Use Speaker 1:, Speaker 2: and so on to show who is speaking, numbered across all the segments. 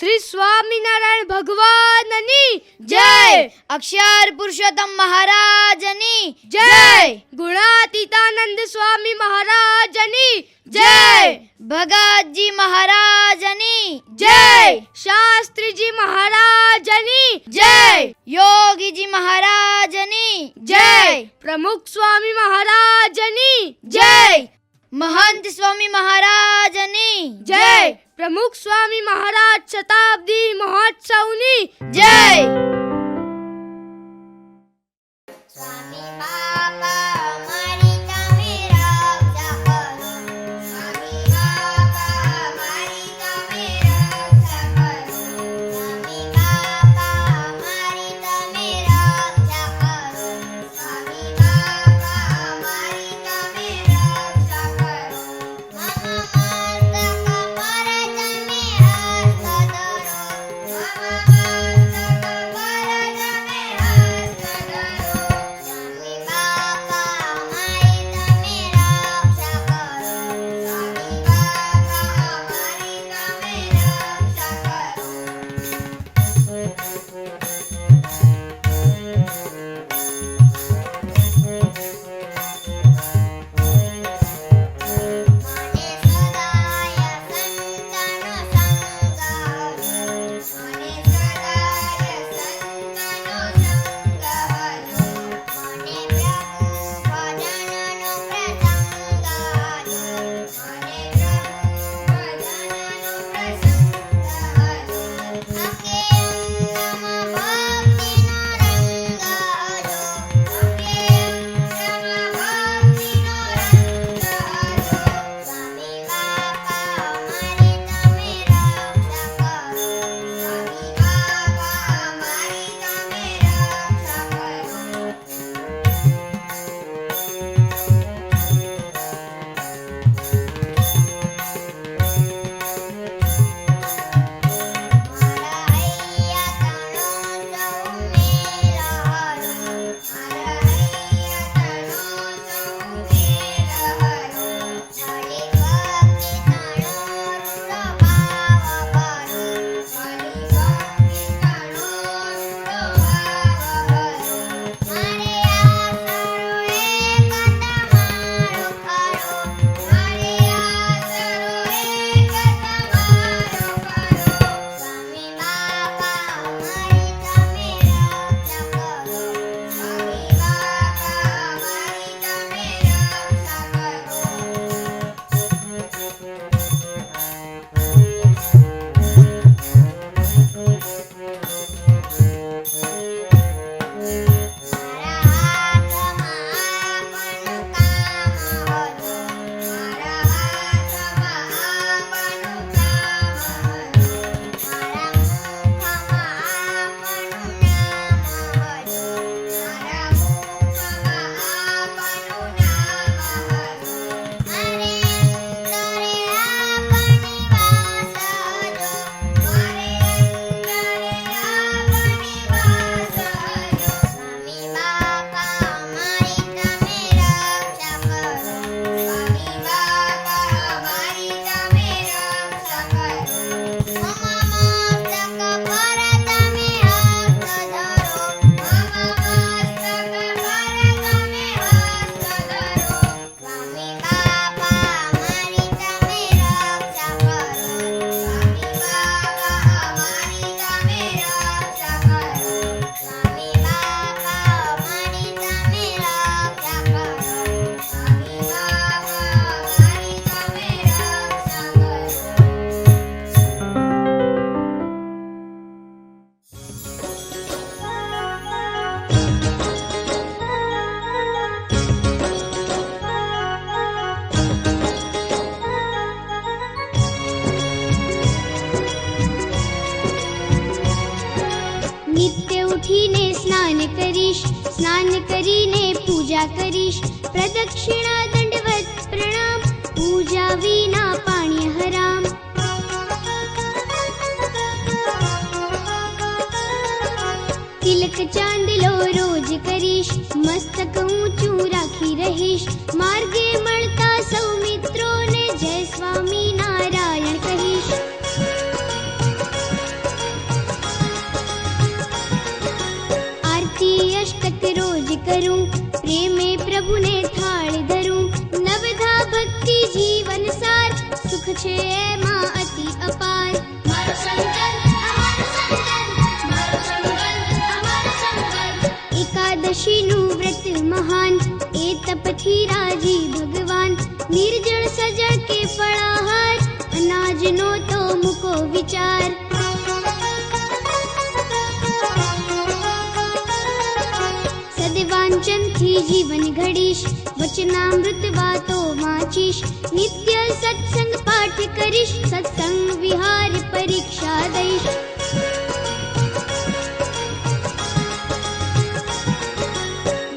Speaker 1: શ્રી સ્વામિનારાયણ ભગવાનની જય.
Speaker 2: અક્ષર પુરુષોત્તમ મહારાજની
Speaker 1: જય. ગુણાતીતાનંદ સ્વામી મહારાજની જય.
Speaker 2: ભગતજી મહારાજની
Speaker 1: જય. શાસ્ત્રીજી મહારાજની જય.
Speaker 2: યોગીજી મહારાજની
Speaker 1: જય. પ્રમુખ સ્વામી મહારાજની જય.
Speaker 2: મહંત સ્વામી મહારાજની
Speaker 1: જય. પ્રમુખ સ્વામી મહારાજ શતાબ્દી મહોત્સવની જય.
Speaker 2: સ્વામી બાપા મારી તમે રક્ષા કરો. સ્વામી બાપા મારી તમે રક્ષા કરો. સ્વામી બાપા મારી તમે રક્ષા કરો. સ્વામી બાપા મારી તમે રક્ષા કરો.
Speaker 3: સ્નાન કરીને પૂજા કરીશ. પ્રદક્ષિણા દંડવત પ્રણામ, પૂજા વિના પાણી હરામ. તિલક ચાંદલો રોજ કરીશ, મસ્તક ઊંચું રાખી રહીશ. માર્ગે મળતા સૌ મિત્રોને જય સ્વામી નારાયણ કહીશ. करूं, प्रेमे प्रभुने थाळ धरूं, नवधा भक्ति जीवन सार, सुख छे एમાં અતિ અપાર.
Speaker 2: મારો શંકર અમારો શંકર, મારો શંકર અમારો શંકર.
Speaker 3: એકાદશીનું વ્રત મહાન, એ તપથી રાજી ભગવાન, નિર્જળ સજળ કે ફળાહાર, અનાજનો તો મૂકો વિચાર. સદવાંચનથી જીવન ઘડીશ, વચનામૃત વાતો વાંચીશ, નિત્ય સત્સંગ પાઠ કરીશ, સત્સંગ વિહાર પરીક્ષા દઈશ.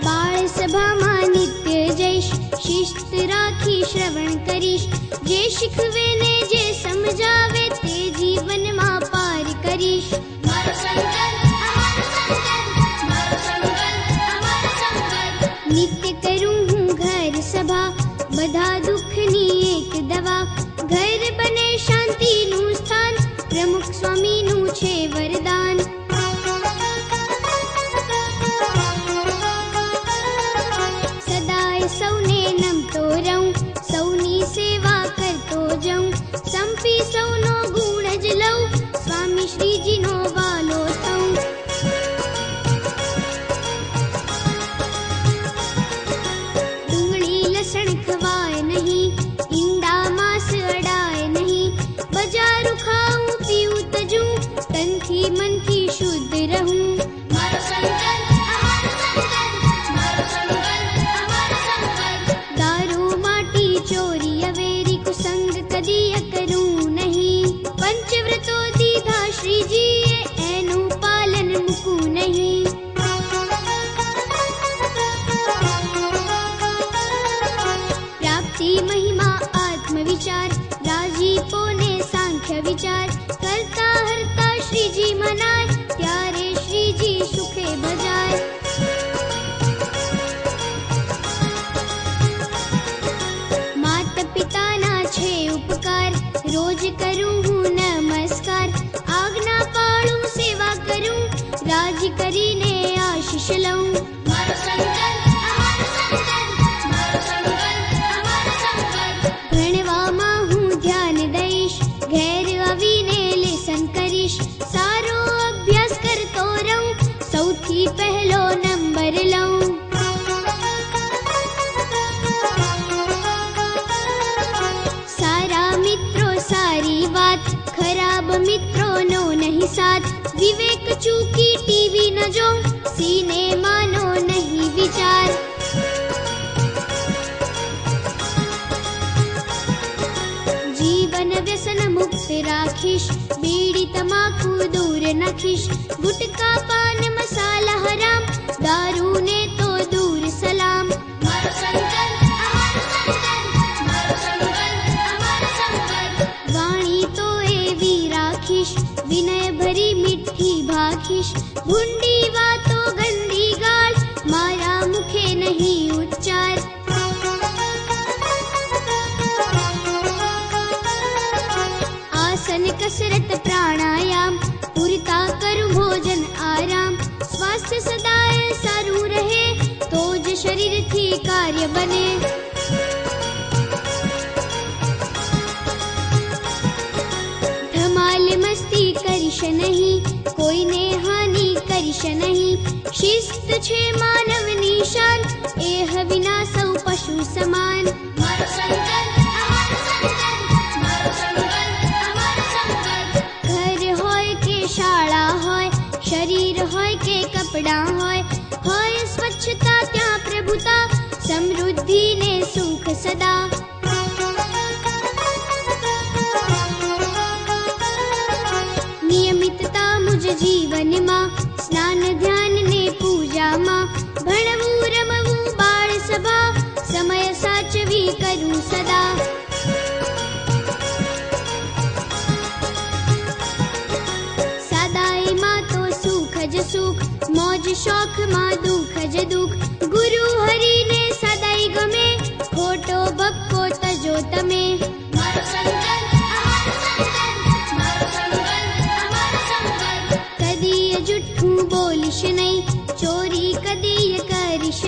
Speaker 3: બાળ સભામાં નિત્ય જઈશ, શિસ્ત રાખી શ્રવણ કરીશ, જે શીખવે ને જે સમજાવે તે જીવનમાં પાર કરીશ.
Speaker 2: મારો શંકર અમારો શંકર, મારો શંકર અમારો શંકર.
Speaker 3: નિત્ય કરું હું ઘર સભા, બધા દુઃખની એક દવા, ઘર બને શાંતિનું સ્થાન, પ્રમુખ સ્વામીનું છે વરદાન. સદાય સૌને નમતો રહું, સૌની સેવા કરતો જઉં, સંપી સૌનો ગુણ જ લઉં, સ્વામી શ્રીજીનો વાલો થઉં. ડુંગળી લસણ ખવાય નહીં, ઈંડા માંસ અડાય નહીં, બજારું ખાવું પીવું તજું, તનથી મનથી શુદ્ધ રહું.
Speaker 2: મારો શંકર અમારો શંકર, મારો શંકર અમારો શંકર.
Speaker 3: દારૂ માટી ચોરી અવેરી કુસંગ કદી કરું નહીં, પંચવ્રતો દીધા શ્રીજીએ, એનું પાલન મૂકું નહીં. પ્રાપ્તિ મહિમા આત્મવિચાર, રાજીપોને સાંખ્ય વિચાર, કરતા હરતા શ્રીજી મનાય, ત્યારે શ્રીજી સુખે ભજાય. માત પિતાના છે ઉપકાર, રોજ કરું હું નમસ્કાર, આજ્ઞા પાળું સેવા કરું, રાજી કરીને આશીષ લઉં.
Speaker 2: મારો શંકર અમારો શંકર, મારો શંકર અમારો શંકર.
Speaker 3: ભણવામાં હું ધ્યાન દઈશ, ઘેર આવીને લેસન કરીશ, સારો અભ્યાસ કરતો રહું, સૌથી પહેલો નંબર લઉં. સારા મિત્રો સારી વાત, ખરાબ મિત્રોનો નહીં સાથ, વિવેક ચૂકી ટીવી ન જો, સિનેમાનો નહીં વિચાર. જીવન વ્યસન મુક્ત રાખીશ, બીડી તમાકુ દૂર નાખીશ, ગુટકા પાન મસાલા હરામ, દારૂ ને તો દૂર સલામ.
Speaker 2: મારો શંકર અમારો શંકર, મારો શંકર અમારો શંકર.
Speaker 3: વાણી તો એવી રાખીશ, વિનય ભરી મીઠી ભાખીશ, ભૂંડી વાતો ગંદી ગાળ, મારા મુખે નહીં ઉચ્ચાર. આસન કસરત પ્રાણાયામ, પૂરતા કરું ભોજન આરામ, સ્વાસ્થ્ય સદાય સારું રહે, તો જ શરીરથી કાર્ય બને. ધમાલ મસ્તી કરીશ નહીં, કોઈને હાનિ કરીશ નહીં, શિસ્ત છે માનવની શાન, એહ વિના સૌ પશુ સમાન.
Speaker 2: મારો શંકર અમારો શંકર, મારો શંકર અમારો શંકર.
Speaker 3: ઘર હોય કે શાળા હોય, શરીર હોય કે કપડાં હોય સ્વચ્છતા ત્યાં પ્રભુતા, સમૃદ્ધિ ને સુખ સદા. નિયમિતતા મુજ જીવનમાં, સ્નાન ધ્યાન ને પૂજામાં, ભણવું રમવું બાળ સભા, સમય સાચવી કરું સદા. સાદાઈમાં તો સુખ જ સુખ, મોજ શોખમાં દુઃખ જ દુઃખ, ગુરુ હરીને સદાઈ ગમે, ખોટો બક્કો તજો તમે.
Speaker 2: મારો શંકર અમારો શંકર, મારો શંકર અમારો શંકર.
Speaker 3: કદીય જુઠ્ઠું બોલીશ નહીં, ચોરી કદીય કરીશ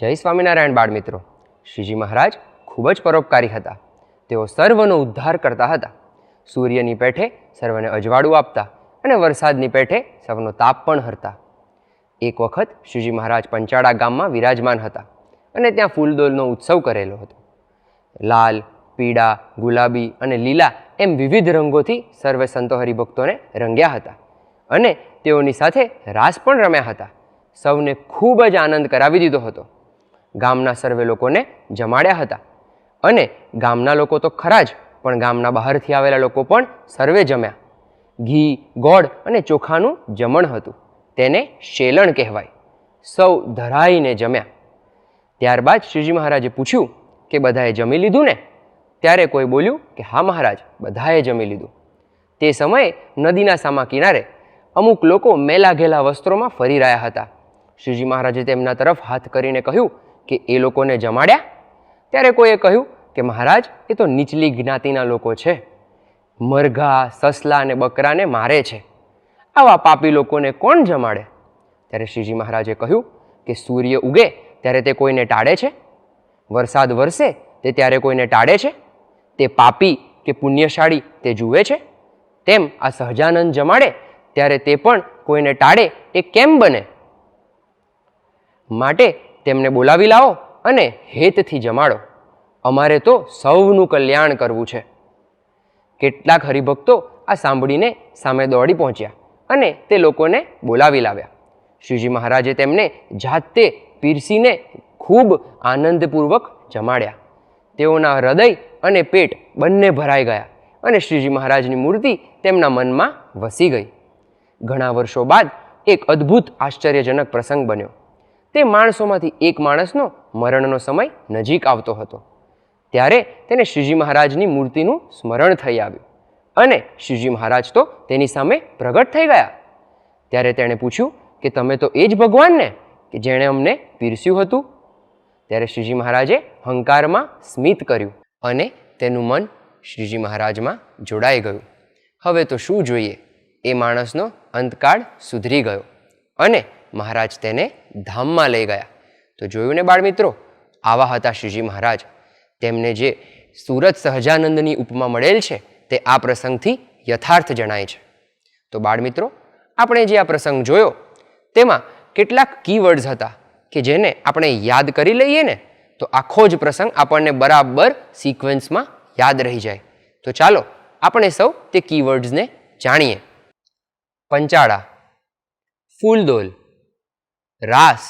Speaker 4: જય સ્વામિનારાયણ બાળ મિત્રો. શ્રીજી મહારાજ ખૂબ જ પરોપકારી હતા. તેઓ સર્વનો ઉદ્ધાર કરતા હતા. સૂર્યની પેઠે સર્વને અજવાળું આપતા અને વરસાદની પેઠે સૌનો તાપ પણ હરતા. એક વખત શ્રીજી મહારાજ પંચાળા ગામમાં વિરાજમાન હતા અને ત્યાં ફૂલદોલનો ઉત્સવ કરેલો હતો. લાલ, પીળા, ગુલાબી અને લીલા એમ વિવિધ રંગોથી સર્વે સંતો હરિભક્તોને રંગ્યા હતા અને તેઓની સાથે રાસ પણ રમ્યા હતા. સૌને ખૂબ જ આનંદ કરાવી દીધો હતો. ગામના સર્વે લોકોને જમાડ્યા હતા અને ગામના લોકો તો ખરા જ, પણ ગામના બહારથી આવેલા લોકો પણ સર્વે જમ્યા. ઘી, ગોળ અને ચોખાનું જમણ હતું. તેને શેલણ કહેવાય. સૌ ધરાઈને જમ્યા. ત્યારબાદ શ્રીજી મહારાજે પૂછ્યું કે બધાએ જમી લીધું ને? ત્યારે કોઈ બોલ્યું કે હા મહારાજ, બધાએ જમી લીધું. તે સમયે નદીના સામા કિનારે અમુક લોકો મેલા ઘેલા વસ્ત્રોમાં ફરી રહ્યા હતા. શ્રીજી મહારાજે તેમના તરફ હાથ કરીને કહ્યું કે એ લોકોને જમાડ્યા? ત્યારે કોઈએ કહ્યું કે મહારાજ, એ તો નીચલી જ્ઞાતિના લોકો છે. મરઘા, સસલા અને બકરાને મારે છે. આવા પાપી લોકોને કોણ જમાડે? ત્યારે શ્રીજી મહારાજે કહ્યું કે સૂર્ય ઉગે ત્યારે તે કોઈને ટાળે છે? વરસાદ વરસે તે ત્યારે કોઈને ટાળે છે? તે પાપી કે પુણ્યશાળી તે જુએ છે? તેમ આ સહજાનંદ જમાડે ત્યારે તે પણ કોઈને ટાળે એ કેમ બને? માટે તેમને બોલાવી લાવો અને હેતથી જમાડો. અમારે તો સૌનું કલ્યાણ કરવું છે. કેટલાક હરિભક્તો આ સાંભળીને સામે દોડી પહોંચ્યા અને તે લોકોને બોલાવી લાવ્યા. શ્રીજી મહારાજે તેમને જાતે પીરસીને ખૂબ આનંદપૂર્વક જમાડ્યા. તેઓના હૃદય અને પેટ બંને ભરાઈ ગયા અને શ્રીજી મહારાજની મૂર્તિ તેમના મનમાં વસી ગઈ. ઘણા વર્ષો બાદ એક અદ્ભુત આશ્ચર્યજનક પ્રસંગ બન્યો. તે માણસોમાંથી એક માણસનો મરણનો સમય નજીક આવતો હતો. ત્યારે તેને શ્રીજી મહારાજની મૂર્તિનું સ્મરણ થઈ આવ્યું અને શ્રીજી મહારાજ તો તેની સામે પ્રગટ થઈ ગયા. ત્યારે તેણે પૂછ્યું કે તમે તો એ જ ભગવાન ને કે જેણે અમને પીરસ્યું હતું? ત્યારે શ્રીજી મહારાજે હંકારમાં સ્મિત કર્યું અને તેનું મન શ્રીજી મહારાજમાં જોડાઈ ગયું. હવે તો શું જોઈએ? એ માણસનો અંતકાળ સુધરી ગયો અને મહારાજ તેને ધામમાં લઈ ગયા. તો જોયું ને બાળ મિત્રો, આવા હતા શ્રીજી મહારાજ. તેમને જે સુરત સહજાનંદની ઉપમા મળેલ છે તે આ પ્રસંગથી યથાર્થ જણાય છે. તો બાળ મિત્રો, આપણે જે આ પ્રસંગ જોયો તેમાં કેટલાક કીવર્ડ્સ હતા કે જેને આપણે યાદ કરી લઈએ ને તો આખો જ પ્રસંગ આપણને બરાબર સિક્વન્સમાં યાદ રહી જાય. તો ચાલો આપણે સૌ તે કીવર્ડ્સને જાણીએ. પંચાળા, ફૂલદોલ, રાસ,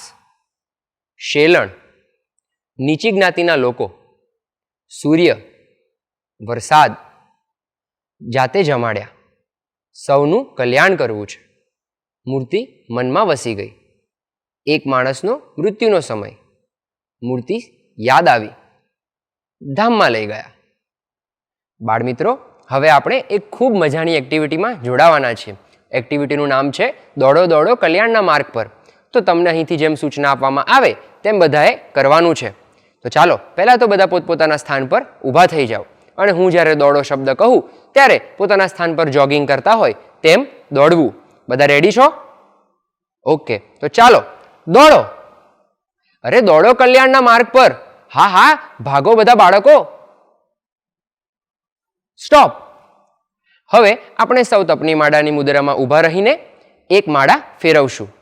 Speaker 4: શેલણ, નીચી જ્ઞાતિના લોકો, સૂર્ય, વરસાદ, જાતે જમાડ્યા, સૌનું કલ્યાણ કરવું છે, મૂર્તિ મનમાં વસી ગઈ, એક માણસનો મૃત્યુનો સમય, મૂર્તિ યાદ આવી, ધામમાં લઈ ગયા. બાળમિત્રો, હવે આપણે એક ખૂબ મજાની એક્ટિવિટીમાં જોડાવાના છીએ. એક્ટિવિટીનું નામ છે દોડો દોડો કલ્યાણના માર્ગ પર. તો તમને અહીંથી જેમ સૂચના આપવામાં આવે તેમ બધાએ કરવાનું છે. તો ચાલો પહેલાં તો બધા પોતપોતાના સ્થાન પર ઊભા થઈ જાઓ અને હું જ્યારે દોડો શબ્દ કહું ત્યારે પોતાના સ્થાન પર જોગિંગ કરતા હોય તેમ દોડવું. બધા રેડી છો? ઓકે, તો ચાલો દોડો. અરે દોડો કલ્યાણના માર્ગ પર. હા હા, ભાગો બધા બાળકો. સ્ટોપ. હવે આપણે સૌ તપની માળાની મુદ્રામાં ઊભા રહીને એક માળા ફેરવશું.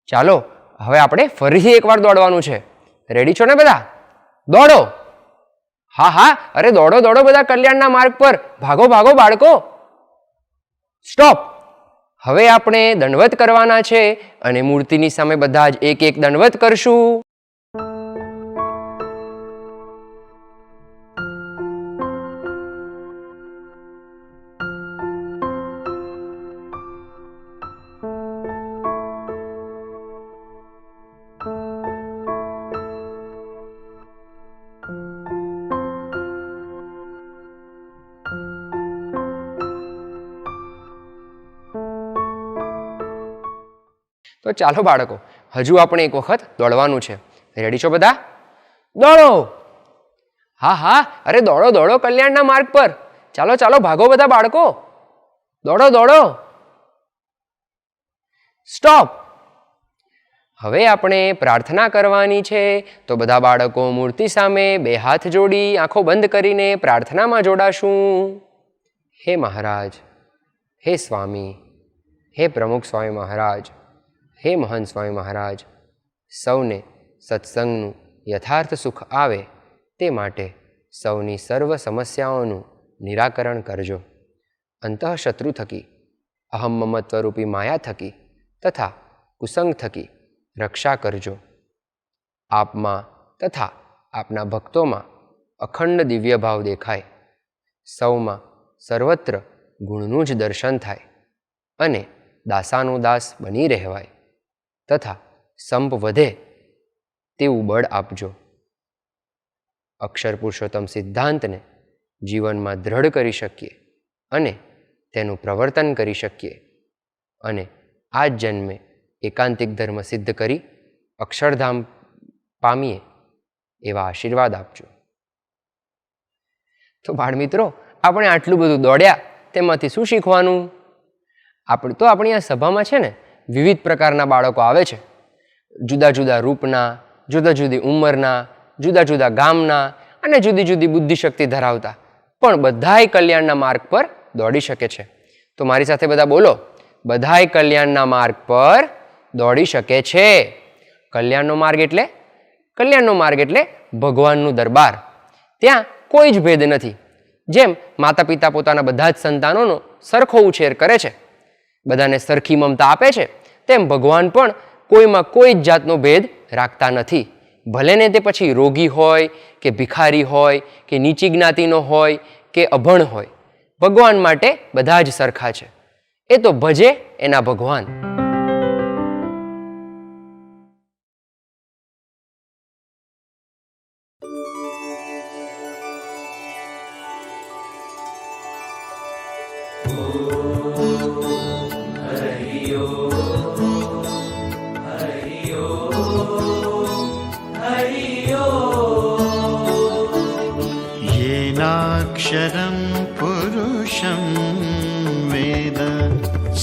Speaker 4: ચાલો હવે આપણે ફરીથી એકવાર દોડવાનું છે. રેડી છો ને બધા? દોડો. હા હા, અરે દોડો દોડો બધા કલ્યાણના માર્ગ પર. ભાગો ભાગો બાળકો. સ્ટોપ. હવે આપણે દંડવત કરવાના છે અને મૂર્તિની સામે બધા જ એક એક દંડવત કરશું. તો ચાલો બાળકો, હજુ આપણે એક વખત દોડવાનું છે. રેડી છો બધા? દોડો! હા હા, અરે દોડો દોડો કલ્યાણના માર્ગ પર. ચાલો ચાલો, ભાગો બધા બાળકો, દોડો દોડો. સ્ટોપ! હવે આપણે પ્રાર્થના કરવાની છે. તો બધા બાળકો મૂર્તિ સામે 2 હાથ જોડી આંખો બંધ કરીને પ્રાર્થનામાં જોડાશું. હે મહારાજ, હે સ્વામી, હે પ્રમુખ સ્વામી મહારાજ, હે મહંત સ્વામી મહારાજ, સૌને સત્સંગનું યથાર્થ સુખ આવે તે માટે સૌની સર્વ સમસ્યાઓનું નિરાકરણ કરજો. અંતઃશત્રુ થકી, અહમ મમત્વરૂપી માયા થકી તથા કુસંગ થકી રક્ષા કરજો. આપમાં તથા આપના ભક્તોમાં અખંડ દિવ્ય ભાવ દેખાય, સૌમાં સર્વત્ર ગુણનું જ દર્શન થાય અને દાસાનો દાસ બની રહેવાય તથા સંપ વધે તેવું બળ આપજો. અક્ષર પુરુષોત્તમ સિદ્ધાંતને જીવનમાં દ્રઢ કરી શકીએ અને તેનું પ્રવર્તન કરી શકીએ અને આ જ જન્મે એકાંતિક ધર્મ સિદ્ધ કરી અક્ષરધામ પામીએ એવા આશીર્વાદ આપજો. તો બાળમિત્રો, આપણે આટલું બધું દોડ્યા, તેમાંથી શું શીખવાનું? આપણી આ સભામાં છે ને વિવિધ પ્રકારના બાળકો આવે છે. જુદા જુદા રૂપના, જુદા જુદી ઉંમરના, જુદા જુદા ગામના અને જુદી જુદી બુદ્ધિશક્તિ ધરાવતા, પણ બધાય કલ્યાણના માર્ગ પર દોડી શકે છે. તો મારી સાથે બધા બોલો, બધાય કલ્યાણના માર્ગ પર દોડી શકે છે. કલ્યાણનો માર્ગ એટલે ભગવાનનું દરબાર. ત્યાં કોઈ જ ભેદ નથી. જેમ માતા પિતા પોતાના બધા જ સંતાનોનો સરખો ઉછેર કરે છે, બધાને સરખી મમતા આપે છે, તેમ ભગવાન પણ કોઈમાં કોઈ જ જાતનો ભેદ રાખતા નથી. ભલે ને તે પછી રોગી હોય કે ભિખારી હોય કે નીચી જ્ઞાતિનો હોય કે અભણ હોય, ભગવાન માટે બધા જ સરખા છે. એ તો ભજે એના ભગવાન.
Speaker 5: येनाक्षरं पुरुषं वेद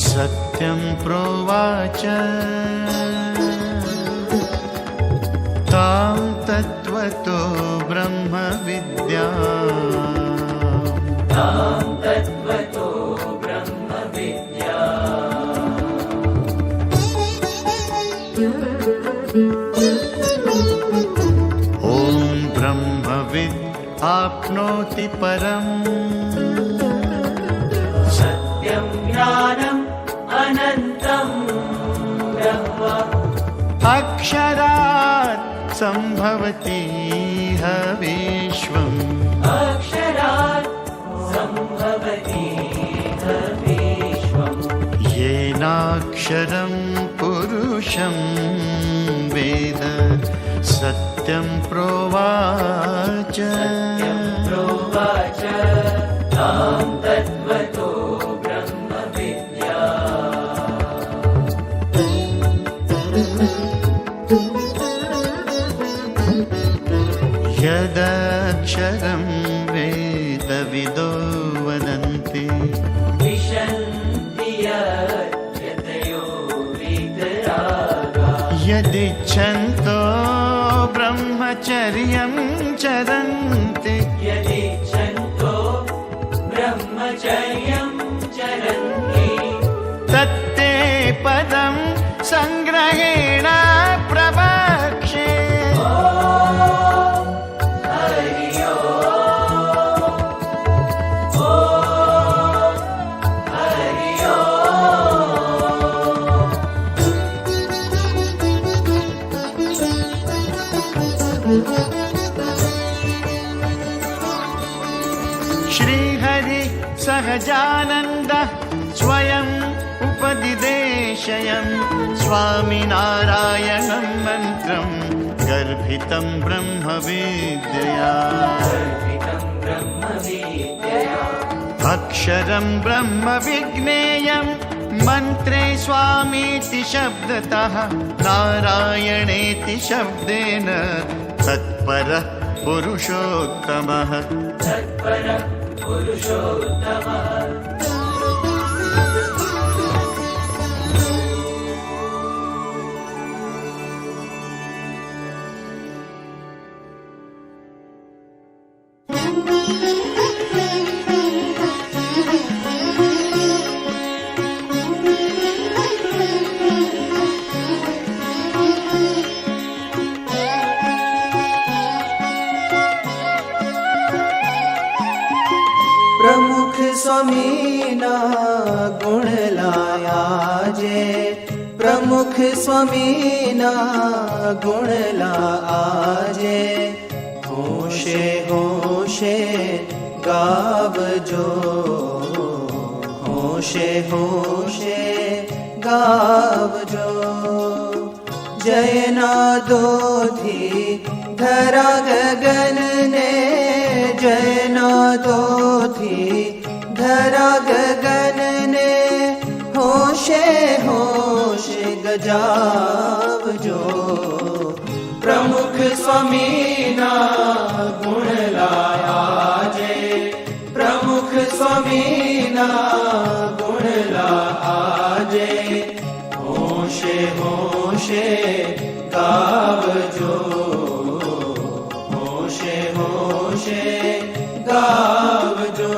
Speaker 5: सत्यं प्रोवाच तां तत्त्वतो ब्रह्मविद्या ॐ ब्रह्मविद् आप्नोति परम् सत्यं ज्ञानम् अनन्तं ब्रह्म अक्षरात् सम्भवति विश्वम् येनाक्षरं पुरुषं वेद सत्यं प्रोवाच तां तत्त्वतो ब्रह्मविद्या यदक्षरं वेदविदो वदन्ति यदिच्छन्तो ब्रह्मचर्यं चरन्ति तत्ते पदं संग्रहेण प्रवक्ष्ये श्रीहरि सहजानन्द स्वयं उपदिदेशयं स्वामिनारायणं मन्त्रं गर्भितं ब्रह्मविद्यया अक्षरं ब्रह्म विज्ञेयं मन्त्रे स्वामीति शब्दतः नारायणेति शब्देन तत्परः पुरुषोत्तमः।
Speaker 6: प्रमुख स्वामीना गुण लाया जे, प्रमुख स्वामीना गुण लाजे। होशे होशे गावजो, होशे होशे गावजो। जय नादोथी धरा गगन ने, जय नादोथी धरा गगन ने। होशे होशे गजावजो, प्रमुख स्वामीना गुण लाजे, प्रमुख स्वामीना गुण लाजे। होशे होशे गावजो, होशे होशे गावजो।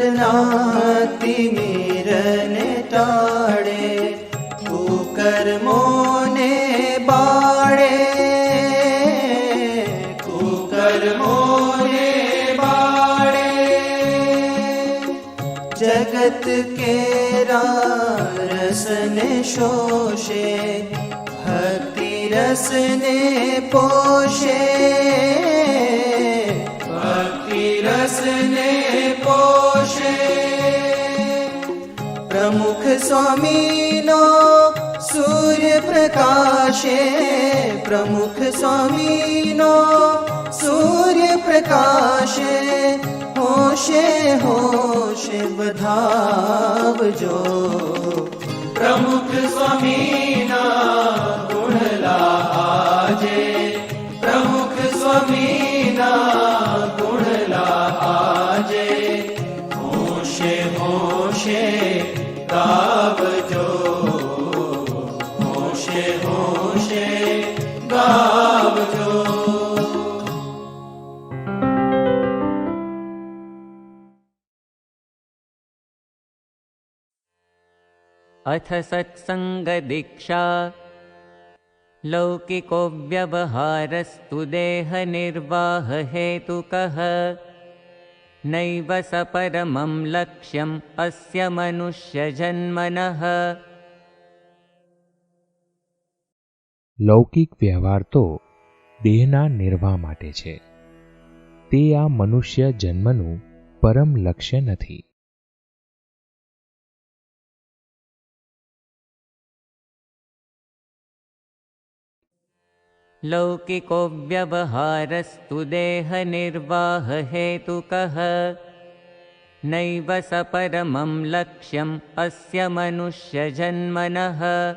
Speaker 6: अंतरनाति मीरने टाड़े, कुकर्मों ने बाड़े, कुकर्मों ने बाड़े। जगत के रस ने शोषे, भक्ति रस ने पोषे, भक्ति रस ने पोषे। प्रमुख स्वामीनो सूर्य प्रकाशे, प्रमुख स्वामीनो सूर्य प्रकाशे। होशे होशे बधावजो, प्रमुख स्वामीना गुण लाजे, प्रमुख स्वामीना गुण लाजे। होशे होशे गावजो, होशे होशे गावजो।
Speaker 7: अथ सत्संगदीक्षा। लौकिको व्यवहारस्तु देहनिर्वाहहेतुकः, नैव स परमं लक्ष्यम् अस्य मनुष्यजन्मनः।
Speaker 8: લૌકિક વ્યવહાર તો દેહના નિર્વાહ માટે છે, તે આ મનુષ્ય જન્મનું પરમ લક્ષ્ય નથી.
Speaker 7: लौकिको व्यवहारस्तु देहनिर्वाहहेतुकः, नैव स परमं लक्ष्यम् अस्य मनुष्यजन्मनः।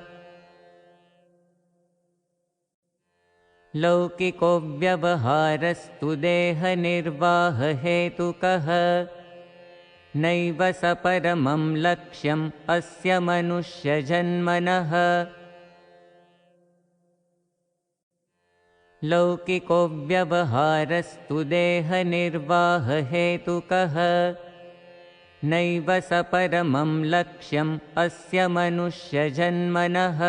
Speaker 7: लौकिको व्यवहारस्तु देहनिर्वाहहेतुकः, नैव स परमं लक्ष्यम् अस्य मनुष्यजन्मनः। लौकिको व्यवहारस्तु देहनिर्वाहहेतुकः, नैव स परमं लक्ष्यम् अस्य मनुष्यजन्मनः।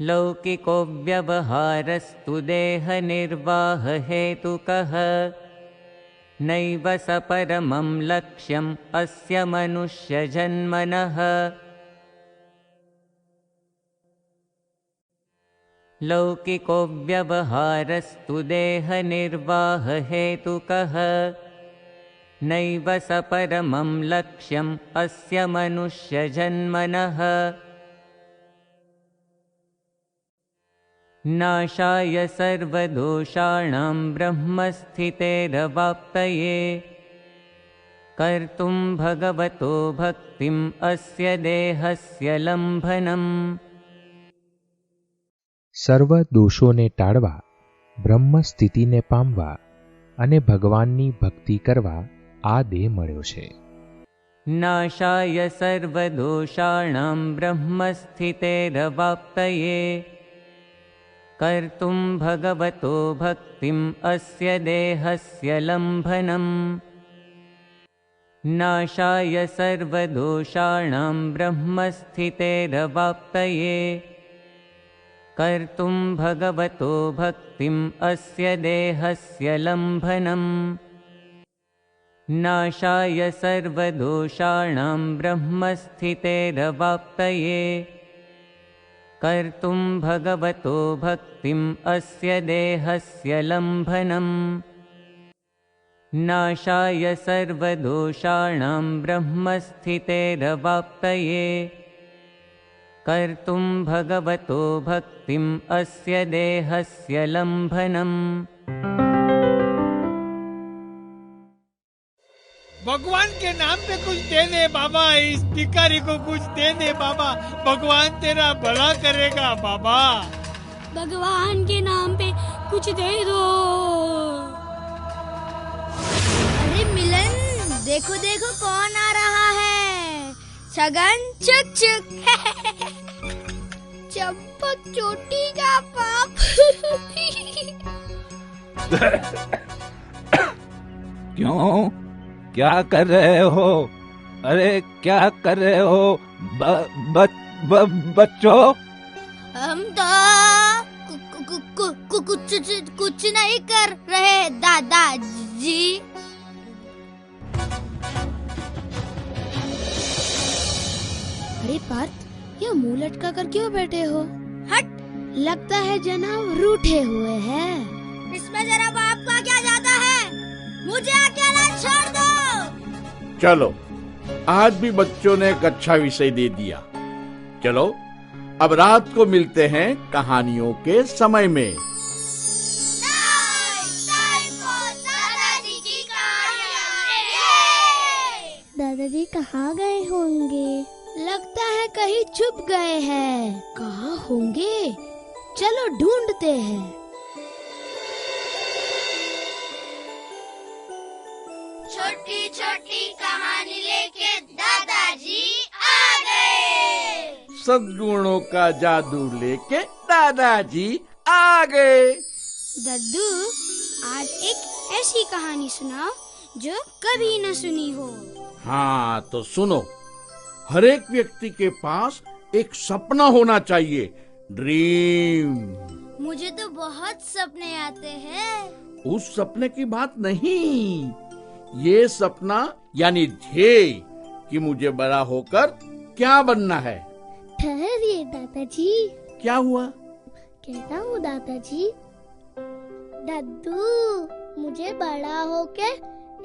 Speaker 7: लौकिको व्यवहारस्तु देहनिर्वाहहेतुकः, नैव स परमं लक्ष्यम् अस्य मनुष्यजन्मनः। लौकिको व्यवहारस्तु देहनिर्वाहहेतुकः नैव स परमं लक्ष्यम् अस्य मनुष्यजन्मनः नाशाय सर्वदोषाणां ब्रह्मस्थितेरवाप्तये कर्तुं भगवतो भक्तिम् अस्य देहस्य लम्भनम्।
Speaker 8: સર્વ દોષોને ટાળવા, બ્રહ્મ સ્થિતિને પામવા અને ભગવાનની ભક્તિ કરવા આ દેહ મળ્યો છે.
Speaker 7: नाशाय सर्वदोषाणां ब्रह्मस्थितेरवाप्तये कर्तुं भगवतो भक्तिम् अस्य देहस्य लम्भनम्। नाशाय सर्वदोषाणां ब्रह्मस्थितेरवाप्तये कर्तुं भगवतो भक्तिम् अस्य देहस्य लम्भनम्। नाशाय सर्वदोषाणां ब्रह्मस्थितेरवाप्तये कर्तुं भगवतो भक्तिम् अस्य देहस्य लम्भनम्। नाशाय सर्वदोषाणां ब्रह्मस्थितेरवाप्तये कर्तुं भगवतो भक्तिम् अस्य देहस्य लम्भनम्।
Speaker 9: भगवान के नाम पे कुछ दे दे बाबा, इस भिखारी को कुछ दे दे बाबा, भगवान तेरा भला करेगा बाबा।
Speaker 1: भगवान के नाम पे कुछ दे दो। अरे मिलन, देखो देखो कौन आ रहा है। छगन चुक चुक। चंपक चोटी का पाप।
Speaker 10: क्यों, क्या कर रहे हो? अरे क्या कर रहे हो बच्चों?
Speaker 1: हम तो कुछ नहीं कर रहे दादाजी। अरे पार्थ, ये मुंह लटका कर क्यों बैठे हो? हट, लगता है जनाब रूठे हुए हैं। इसमें जरा बाप का क्या जाता है? मुझे अकेला छोड़ दो।
Speaker 11: चलो, आज भी बच्चों ने एक अच्छा विषय दे दिया। चलो अब रात को मिलते हैं कहानियों के समय में।
Speaker 3: दादाजी कहाँ गए होंगे?
Speaker 1: लगता है कहीं छुप गए हैं। कहाँ होंगे? चलो ढूंढते हैं।
Speaker 2: छोटी छोटी कहानी लेके दादाजी आ गए।
Speaker 11: सद्गुणों का जादू लेके दादाजी आ गए।
Speaker 1: दद्दू, आज एक ऐसी कहानी सुनाओ जो कभी न सुनी हो।
Speaker 11: हाँ तो सुनो, हर एक व्यक्ति के पास एक सपना होना चाहिए, ड्रीम।
Speaker 1: मुझे तो बहुत सपने आते हैं।
Speaker 11: उस सपने की बात नहीं, ये सपना यानी ध्येय कि मुझे बड़ा होकर क्या बनना है।
Speaker 3: ठहरिए दादाजी।
Speaker 11: क्या हुआ?
Speaker 3: कहता हूँ दादाजी, दद्दू मुझे बड़ा होके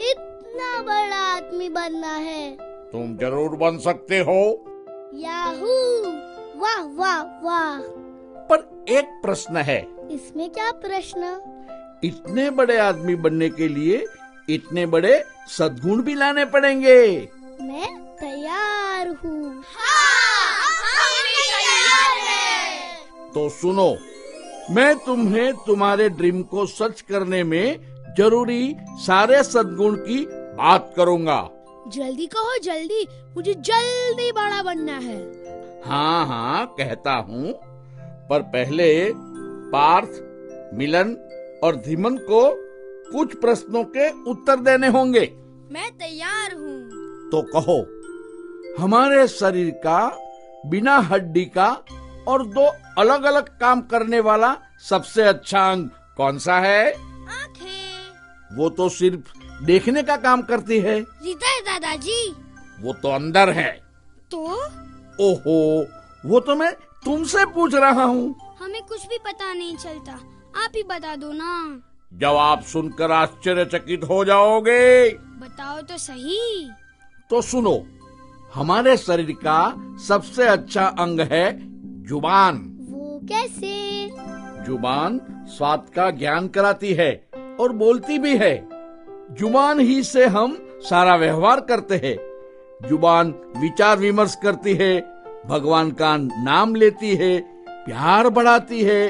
Speaker 3: इतना बड़ा आदमी बनना है।
Speaker 11: तुम जरूर बन सकते हो।
Speaker 3: याहू, वाह वाह वाह।
Speaker 11: पर एक प्रश्न है।
Speaker 3: इसमें क्या प्रश्न?
Speaker 11: इतने बड़े आदमी बनने के लिए इतने बड़े सद्गुण भी लाने पड़ेंगे।
Speaker 3: मैं तैयार हूँ।
Speaker 11: तो सुनो, मैं तुम्हें तुम्हारे ड्रीम को सच करने में जरूरी सारे सद्गुण की बात करूँगा।
Speaker 1: जल्दी कहो जल्दी, मुझे जल्दी बड़ा बनना है।
Speaker 11: हाँ हाँ कहता हूँ, पर पहले पार्थ, मिलन और धीमन को कुछ प्रश्नों के उत्तर देने होंगे।
Speaker 1: मैं तैयार हूँ।
Speaker 11: तो कहो, हमारे शरीर का बिना हड्डी का और दो अलग अलग काम करने वाला सबसे अच्छा अंग कौन सा है?
Speaker 1: आँखें।
Speaker 11: वो तो सिर्फ देखने का काम करती है।
Speaker 1: हृदय दादाजी।
Speaker 11: वो तो अंदर है।
Speaker 1: तो?
Speaker 11: ओहो, वो तो मैं तुमसे पूछ रहा हूँ।
Speaker 1: हमें कुछ भी पता नहीं चलता, आप ही बता दो ना।
Speaker 11: जवाब सुनकर आश्चर्यचकित हो जाओगे।
Speaker 1: बताओ तो सही।
Speaker 11: तो सुनो, हमारे शरीर का सबसे अच्छा अंग है जुबान।
Speaker 1: वो कैसे?
Speaker 11: जुबान स्वाद का ज्ञान कराती है और बोलती भी है। जुबान ही से हम सारा व्यवहार करते हैं। जुबान विचार विमर्श करती है, भगवान का नाम लेती है, प्यार बढ़ाती है,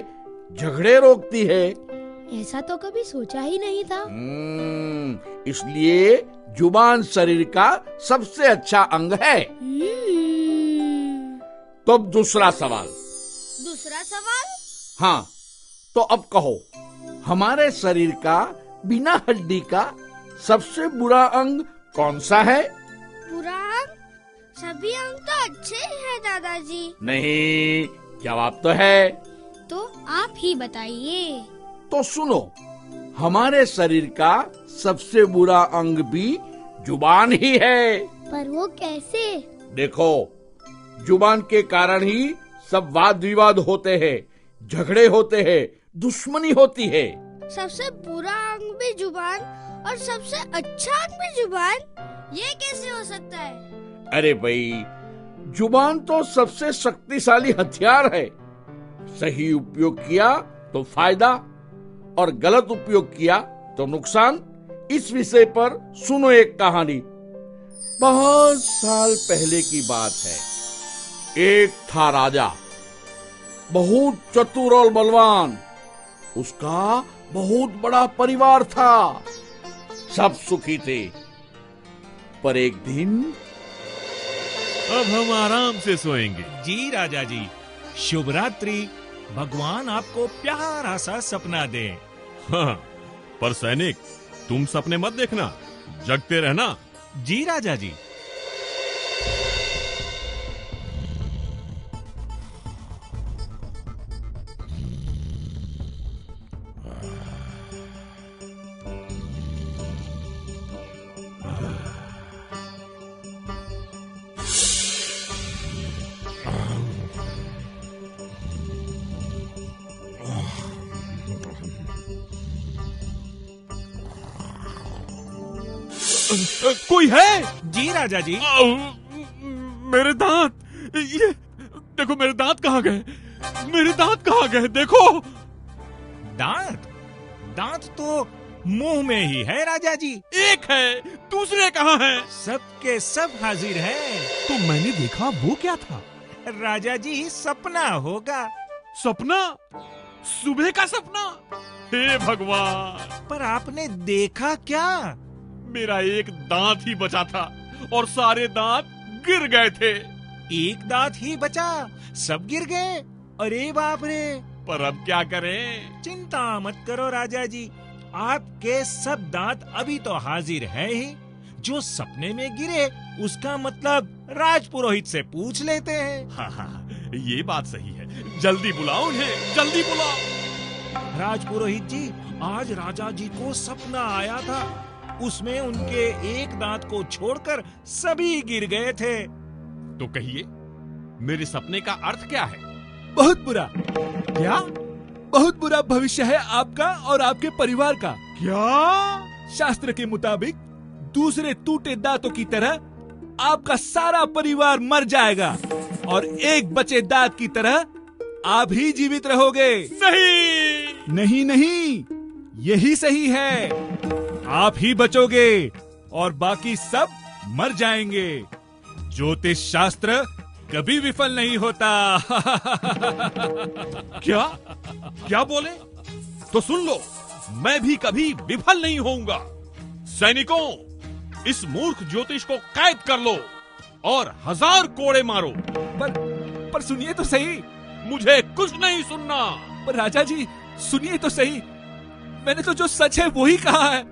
Speaker 11: झगड़े रोकती है।
Speaker 1: ऐसा तो कभी सोचा ही नहीं था।
Speaker 11: इसलिए जुबान शरीर का सबसे अच्छा अंग है। तो अब दूसरा सवाल।
Speaker 1: दूसरा सवाल?
Speaker 11: हाँ, तो अब कहो, हमारे शरीर का बिना हड्डी का सबसे बुरा अंग कौन सा है?
Speaker 1: बुरा अंग? सभी अंग तो अच्छे ही हैं दादाजी।
Speaker 11: नहीं, जवाब तो है।
Speaker 1: तो आप ही बताइए।
Speaker 11: तो सुनो, हमारे शरीर का सबसे बुरा अंग भी जुबान ही है।
Speaker 1: पर वो कैसे?
Speaker 11: देखो, जुबान के कारण ही सब वाद विवाद होते हैं, झगड़े होते हैं, दुश्मनी होती है।
Speaker 1: सबसे बुरा अंग भी जुबान और सबसे अच्छा अंग भी जुबान, ये कैसे हो सकता है?
Speaker 11: अरे भाई, जुबान तो सबसे शक्तिशाली हथियार है। सही उपयोग किया तो फायदा और गलत उपयोग किया तो नुकसान। इस विषय पर सुनो एक कहानी। बहुत साल पहले की बात है। एक था राजा, बहुत चतुर और बलवान। उसका बहुत बड़ा परिवार था, सब सुखी थे। पर एक दिन
Speaker 12: अब हम आराम से सोएंगे। जी राजा जी, शुभ रात्रि। भगवान आपको प्यारा सा सपना दे।
Speaker 13: हाँ, पर सैनिक, तुम सपने मत देखना, जगते रहना।
Speaker 12: जी राजा जी।
Speaker 13: कोई है?
Speaker 12: जी राजा जी।
Speaker 13: मेरे दांत, ये देखो, मेरे दांत कहाँ गए? मेरे दांत कहाँ गए? देखो।
Speaker 12: दांत? दांत तो मुंह में ही है राजा जी।
Speaker 13: एक है, दूसरे कहाँ हैं?
Speaker 12: सबके सब हाजिर हैं।
Speaker 13: तो मैंने देखा, वो क्या था?
Speaker 12: राजा जी, सपना होगा।
Speaker 13: सपना? सुबह का सपना? हे भगवान!
Speaker 12: पर आपने देखा क्या?
Speaker 13: मेरा एक दांत ही बचा था और सारे दांत गिर गए थे।
Speaker 12: एक दांत ही बचा, सब गिर गए? अरे बाप रे!
Speaker 13: पर अब क्या करें?
Speaker 12: चिंता मत करो राजा जी, आपके सब दांत अभी तो हाजिर है ही। जो सपने में गिरे उसका मतलब राजपुरोहित से पूछ लेते हैं।
Speaker 13: हाँ, ये बात सही है। जल्दी बुलाओ उन्हें, जल्दी बुलाओ।
Speaker 12: राजपुरोहित जी, आज राजा जी को सपना आया था। उसमें उनके एक दांत को छोड़कर सभी गिर गए थे।
Speaker 13: तो कहिए, मेरे सपने का अर्थ क्या है?
Speaker 9: बहुत बुरा। क्या? बहुत बुरा भविष्य है आपका और आपके परिवार का।
Speaker 13: क्या?
Speaker 9: शास्त्र के मुताबिक दूसरे टूटे दांतों की तरह आपका सारा परिवार मर जाएगा और एक बचे दांत की तरह आप ही जीवित रहोगे।
Speaker 13: नहीं,
Speaker 9: नहीं, नहीं, यही सही है। आप ही बचोगे और बाकी सब मर जाएंगे। ज्योतिष शास्त्र कभी विफल नहीं होता।
Speaker 13: क्या? क्या बोले? तो सुन लो, मैं भी कभी विफल नहीं होऊंगा। सैनिकों, इस मूर्ख ज्योतिष को कैद कर लो और 1000 कोड़े मारो।
Speaker 9: पर सुनिए तो सही।
Speaker 13: मुझे कुछ नहीं सुनना।
Speaker 9: पर राजा जी, सुनिए तो सही। मैंने तो जो सच है वो ही कहा है।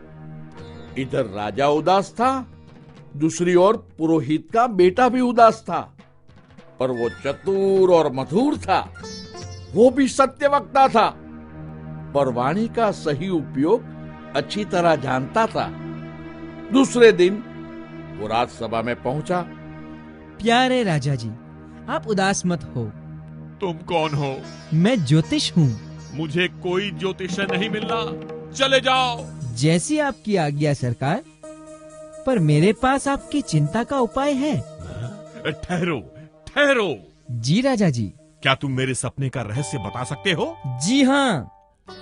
Speaker 11: इधर राजा उदास था, दूसरी ओर पुरोहित का बेटा भी उदास था। पर वो चतुर और मधुर था, वो भी सत्य वक्ता था, पर वाणी का सही उपयोग अच्छी तरह जानता था। दूसरे दिन वो राजसभा में पहुंचा।
Speaker 14: प्यारे राजा जी, आप उदास मत हो।
Speaker 13: तुम कौन हो?
Speaker 14: मैं ज्योतिष हूँ।
Speaker 13: मुझे कोई ज्योतिष नहीं मिलना, चले जाओ।
Speaker 14: जैसी आपकी आज्ञा सरकार, पर मेरे पास आपकी चिंता का उपाय है।
Speaker 13: ठहरो ठहरो।
Speaker 14: जी राजा जी।
Speaker 13: क्या तुम मेरे सपने का रहस्य बता सकते हो?
Speaker 14: जी हाँ,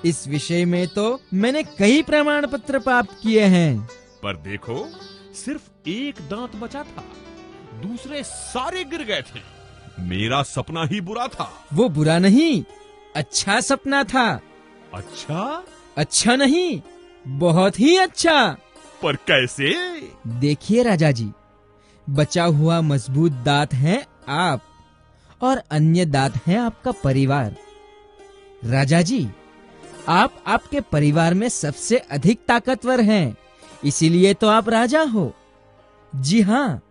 Speaker 14: इस विषय में तो मैंने कई प्रमाण पत्र प्राप्त किए हैं।
Speaker 13: पर देखो, सिर्फ एक दांत बचा था, दूसरे सारे गिर गए थे। मेरा सपना ही बुरा था।
Speaker 14: वो बुरा नहीं, अच्छा सपना था।
Speaker 13: अच्छा?
Speaker 14: अच्छा नहीं, बहुत ही अच्छा।
Speaker 13: पर कैसे?
Speaker 14: देखिए राजा जी, बचा हुआ मजबूत दांत है आप, और अन्य दांत है आपका परिवार। राजा जी, आप आपके परिवार में सबसे अधिक ताकतवर हैं, इसीलिए तो आप राजा हो। जी हाँ,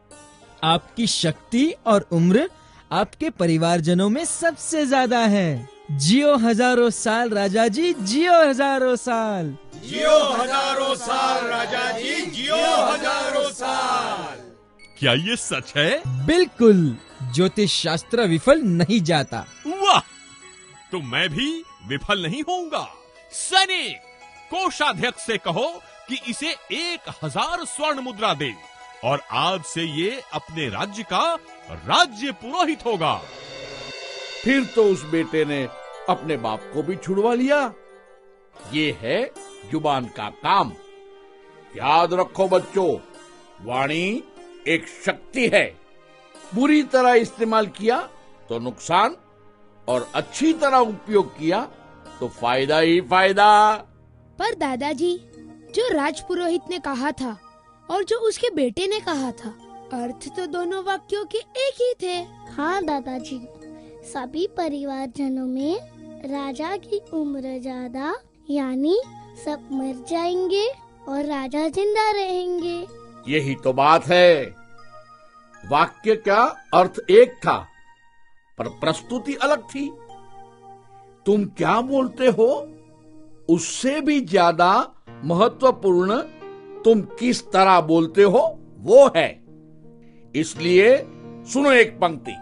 Speaker 14: आपकी शक्ति और उम्र आपके परिवारजनों में सबसे ज्यादा है। जियो हजारों साल राजा जी, जियो हजारों साल।
Speaker 12: जियो हजारों साल राजा जी, जियो हजारों साल।
Speaker 13: क्या ये सच है?
Speaker 14: बिल्कुल, ज्योतिष शास्त्र विफल नहीं जाता।
Speaker 13: वाह, तो मैं भी विफल नहीं होऊंगा। सैनिक, कोषाध्यक्ष से कहो कि इसे 1000 स्वर्ण मुद्रा दे, और आज से ये अपने राज्य का राज्य पुरोहित होगा।
Speaker 11: फिर तो उस बेटे ने अपने बाप को भी छुड़वा लिया। ये है जुबान का काम। याद रखो बच्चों, वाणी एक शक्ति है। बुरी तरह इस्तेमाल किया तो नुकसान, और अच्छी तरह उपयोग किया तो फायदा ही फायदा।
Speaker 1: पर दादाजी, जो राजपुरोहित ने कहा था और जो उसके बेटे ने कहा था, अर्थ तो दोनों वाक्यों के एक ही थे।
Speaker 3: हाँ दादाजी, सभी परिवारजनों में राजा की उम्र ज्यादा, यानी सब मर जाएंगे और राजा जिंदा रहेंगे।
Speaker 11: यही तो बात है। वाक्य का अर्थ एक था, पर प्रस्तुति अलग थी। तुम क्या बोलते हो, उससे भी ज्यादा महत्वपूर्ण तुम किस तरह बोलते हो वो है। इसलिए सुनो एक पंक्ति।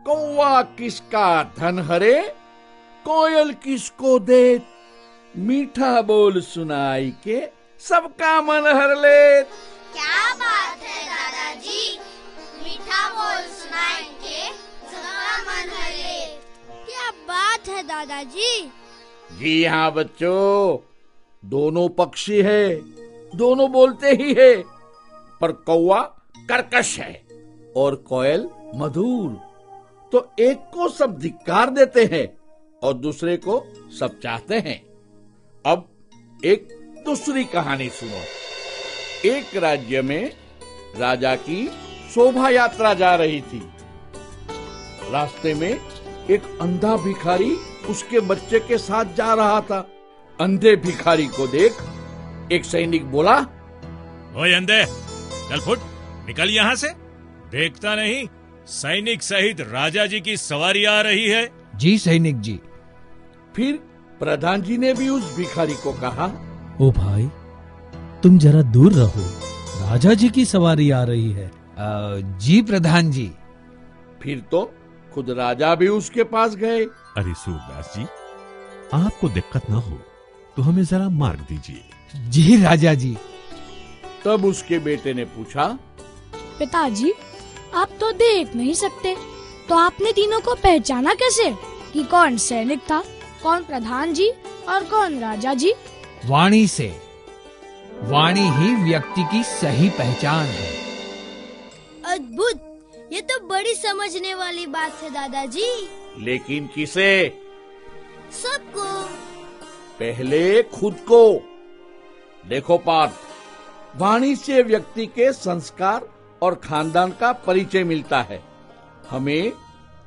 Speaker 11: कौवा किसका धन हरे, कोयल किसको दे, मीठा बोल सुनाई के सबका मन हर ले।
Speaker 2: क्या बात है दादाजी, मीठा बोल सुनाएंगे सबका मन हर ले।
Speaker 1: क्या बात है दादाजी।
Speaker 11: जी हाँ बच्चों, दोनों पक्षी है, दोनों बोलते ही है, पर कौवा कर्कश है और कोयल मधुर। तो एक को सब धिक्कार देते हैं और दूसरे को सब चाहते हैं। अब एक दूसरी कहानी सुनो। एक राज्य में राजा की शोभा यात्रा जा रही थी। रास्ते में एक अंधा भिखारी उसके बच्चे के साथ जा रहा था। अंधे भिखारी को देख एक सैनिक बोला,
Speaker 12: ओए अंधे, चल फुट, निकल यहाँ से। देखता नहीं सैनिक सहित राजा जी की सवारी आ रही है।
Speaker 14: जी सैनिक जी।
Speaker 11: फिर प्रधान जी ने भी उस भिखारी को कहा,
Speaker 15: ओ भाई, तुम जरा दूर रहो, राजा जी की सवारी आ रही है।
Speaker 14: जी प्रधान जी।
Speaker 11: फिर तो खुद राजा भी उसके पास गए।
Speaker 13: अरे सूरदास जी, आपको दिक्कत ना हो तो हमें जरा मार्ग दीजिए।
Speaker 14: जी राजा जी।
Speaker 11: तब उसके बेटे ने पूछा,
Speaker 1: पिताजी, आप तो देख नहीं सकते, तो आपने तीनों को पहचाना कैसे कि कौन सैनिक था, कौन प्रधान जी और कौन राजा जी?
Speaker 14: वाणी से। वाणी ही व्यक्ति की सही पहचान है।
Speaker 1: अद्भुत, ये तो बड़ी समझने वाली बात है दादाजी।
Speaker 11: लेकिन किसे?
Speaker 1: सबको।
Speaker 11: पहले खुद को। देखो पार्थ, वाणी से व्यक्ति के संस्कार और खानदान का परिचय मिलता है। हमें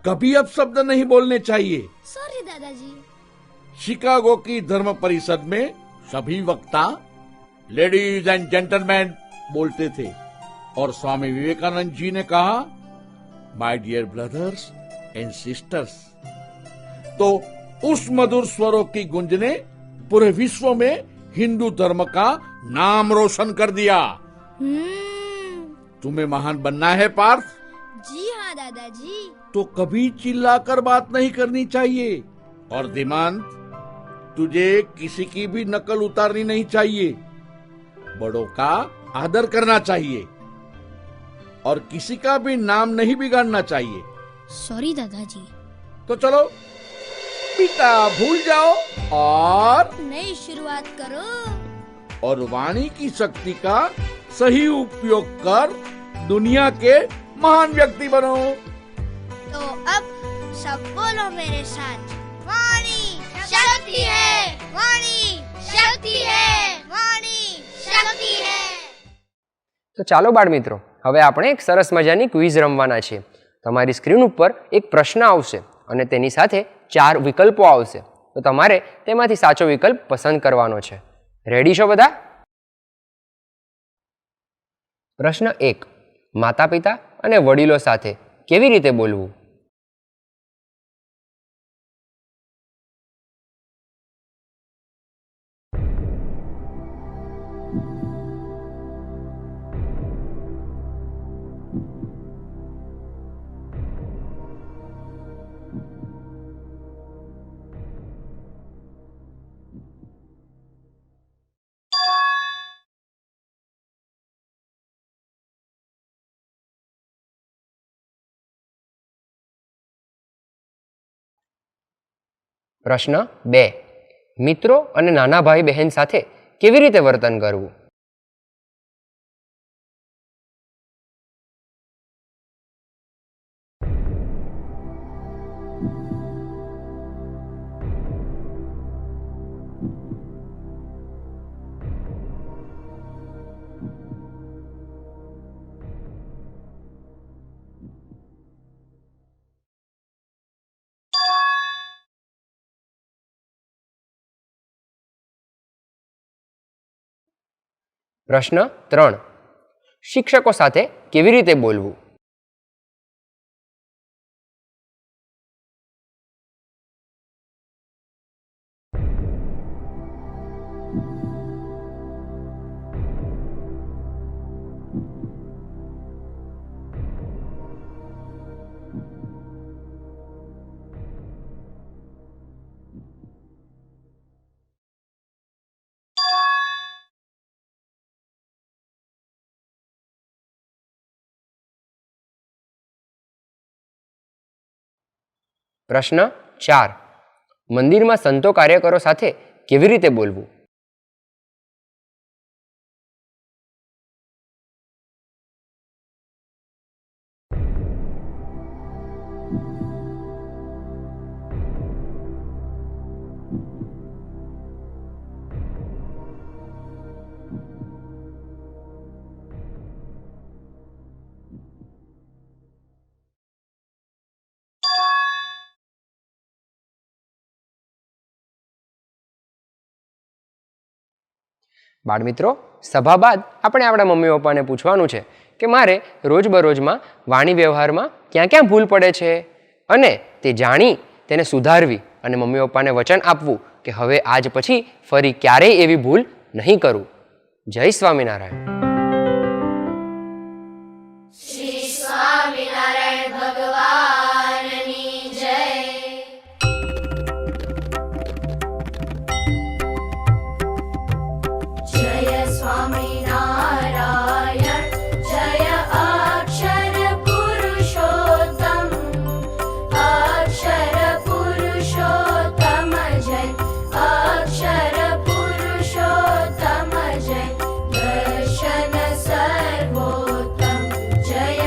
Speaker 11: कभी अपशब्द नहीं बोलने चाहिए।
Speaker 1: सॉरी दादाजी।
Speaker 11: शिकागो की धर्म परिषद में सभी वक्ता लेडीज एंड जेंटलमैन बोलते थे, और स्वामी विवेकानंद जी ने कहा, my dear brothers and sisters. तो उस मधुर स्वरों की गूंज ने पूरे विश्व में हिंदू धर्म का नाम रोशन कर दिया। तुम्हें महान बनना है पार्थ,
Speaker 1: जी हाँ दादाजी।
Speaker 11: तो कभी चिल्लाकर बात नहीं करनी चाहिए। और धीमान, तुझे किसी की भी नकल उतारनी नहीं चाहिए। बड़ों का आदर करना चाहिए और किसी का भी नाम नहीं बिगाड़ना चाहिए।
Speaker 1: सॉरी दादाजी।
Speaker 11: तो चलो पिता भूल जाओ और
Speaker 1: नई शुरुआत करो
Speaker 11: और वाणी की शक्ति का सही उपयोग कर दुनिया के महान व्यक्ति बनो।
Speaker 2: तो अब सब बोलो मेरे साथ, वाणी शक्ति है, वाणी शक्ति है, वाणी शक्ति है।
Speaker 4: તો ચાલો બાળ મિત્રો, હવે આપણે એક સરસ મજાની ક્વિઝ રમવાના છીએ. તમારી સ્ક્રીન ઉપર એક પ્રશ્ન આવશે અને તેની સાથે 4 વિકલ્પો આવશે. તો તમારે તેમાંથી સાચો વિકલ્પ પસંદ કરવાનો છે. રેડી છો બધા? પ્રશ્ન 1. માતા પિતા અને વડીલો સાથે કેવી રીતે બોલવું? પ્રશ્ન 2. મિત્રો અને નાના ભાઈ બહેન સાથે કેવી રીતે વર્તન કરવું? પ્રશ્ન 3. શિક્ષકો સાથે કેવી રીતે બોલવું? પ્રશ્ન 4. મંદિરમાં સંતો કાર્યકરો સાથે કેવી રીતે બોલવું? બાળમિત્રો, સભા બાદ આપણે આપણા મમ્મી પપ્પાને પૂછવાનું છે કે મારે રોજબરોજમાં વાણી વ્યવહારમાં ક્યાં ક્યાં ભૂલ પડે છે અને તે જાણી તેને સુધારવી અને મમ્મી પપ્પાને વચન આપવું કે હવે આજ પછી ફરી ક્યારેય એવી ભૂલ નહીં કરું. જય સ્વામિનારાયણ.
Speaker 2: श्री स्वामिनारायण भगवाननी जय। जय स्वामिनारायण, जय अक्षर पुरुषोत्तम, अक्षर पुरुषोत्तम जय, अक्षर पुरुषोत्तम जय, दर्शन सर्वोत्तम जय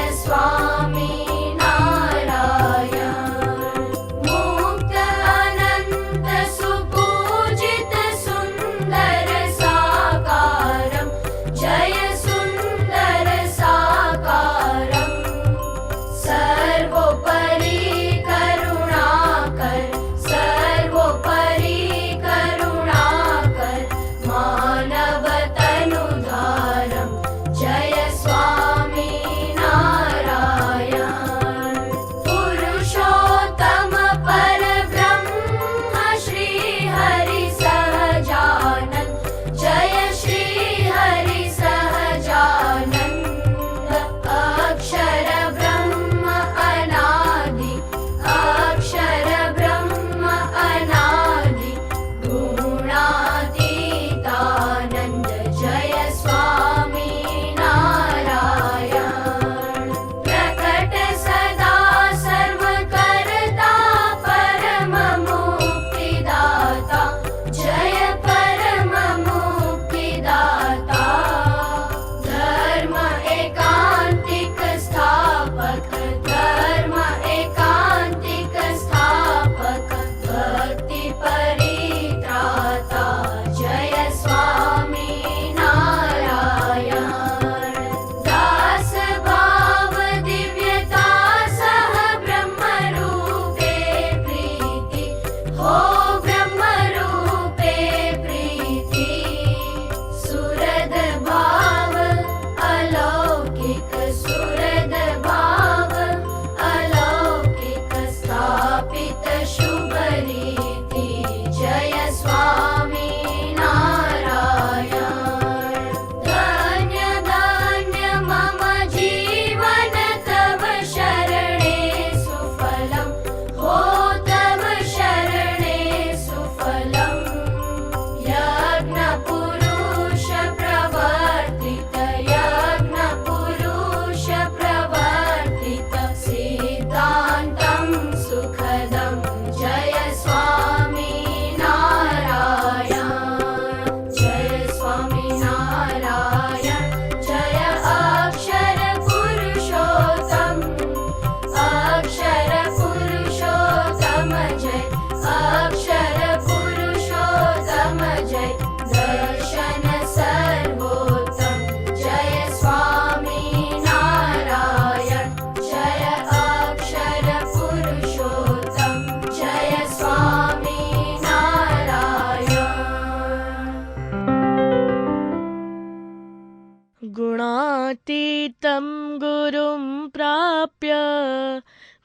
Speaker 16: तं गुरुं प्राप्य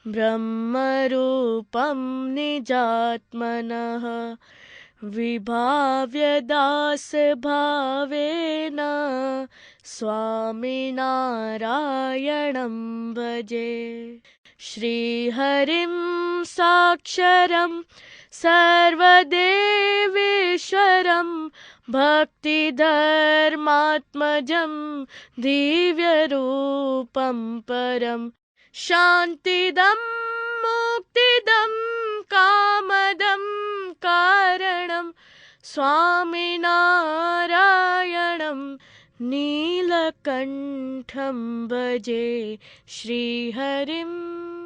Speaker 16: ब्रह्मरूपं निजात्मनः विभाव्य दासभावेन स्वामिनारायणं भजे। श्रीहरिं साक्षरं सर्वदेवेश्वरं भक्तिधर्मात्मजं दिव्यरूपं परं शान्तिदं मुक्तिदं कामदं कारणं स्वामिनारायणं नीलकण्ठं भजे श्रीहरिम्।